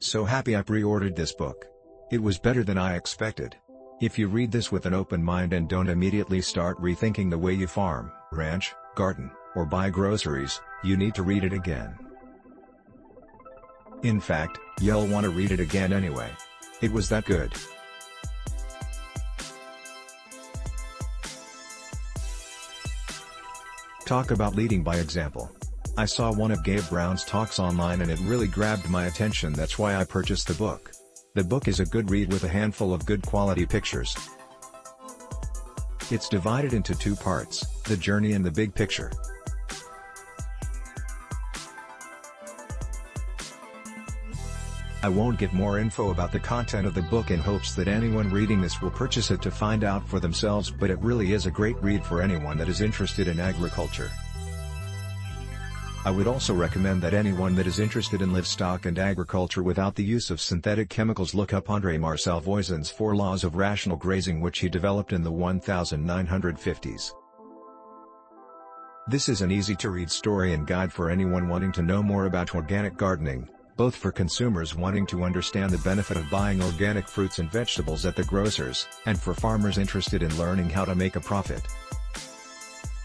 So happy I pre-ordered this book. It was better than I expected. If you read this with an open mind and don't immediately start rethinking the way you farm, ranch, garden, or buy groceries, you need to read it again. In fact, you'll want to read it again anyway. It was that good. Talk about leading by example. I saw one of Gabe Brown's talks online and it really grabbed my attention. That's why I purchased the book. The book is a good read with a handful of good quality pictures. It's divided into two parts, the journey and the big picture. I won't give more info about the content of the book in hopes that anyone reading this will purchase it to find out for themselves, but it really is a great read for anyone that is interested in agriculture. I would also recommend that anyone that is interested in livestock and agriculture without the use of synthetic chemicals look up André Marcel Voisin's 4 Laws of Rational Grazing, which he developed in the 1950s. This is an easy-to-read story and guide for anyone wanting to know more about organic gardening, both for consumers wanting to understand the benefit of buying organic fruits and vegetables at the grocers, and for farmers interested in learning how to make a profit.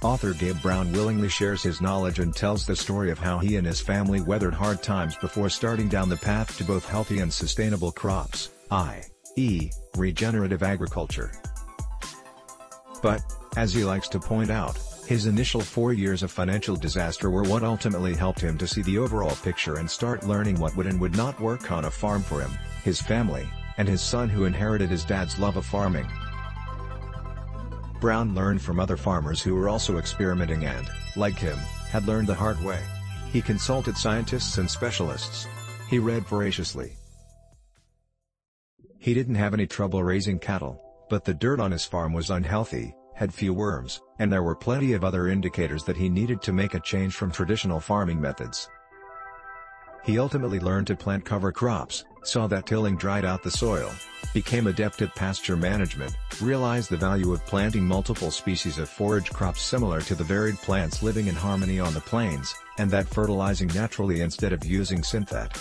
Author Gabe Brown willingly shares his knowledge and tells the story of how he and his family weathered hard times before starting down the path to both healthy and sustainable crops, i.e., regenerative agriculture. But, as he likes to point out, his initial 4 years of financial disaster were what ultimately helped him to see the overall picture and start learning what would and would not work on a farm for him, his family, and his son who inherited his dad's love of farming. Brown learned from other farmers who were also experimenting and, like him, had learned the hard way. He consulted scientists and specialists. He read voraciously. He didn't have any trouble raising cattle, but the dirt on his farm was unhealthy, had few worms, and there were plenty of other indicators that he needed to make a change from traditional farming methods. He ultimately learned to plant cover crops, saw that tilling dried out the soil, became adept at pasture management, realized the value of planting multiple species of forage crops similar to the varied plants living in harmony on the plains, and that fertilizing naturally instead of using synthetic.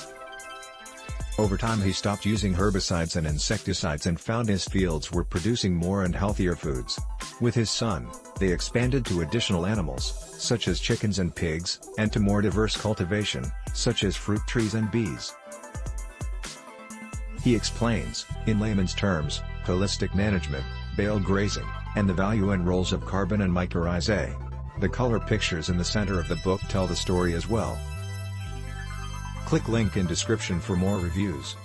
Over time he stopped using herbicides and insecticides and found his fields were producing more and healthier foods. With his son, they expanded to additional animals, such as chickens and pigs, and to more diverse cultivation, such as fruit trees and bees. He explains, in layman's terms, holistic management, bale grazing, and the value and roles of carbon and mycorrhizae. The color pictures in the center of the book tell the story as well. Click link in description for more reviews.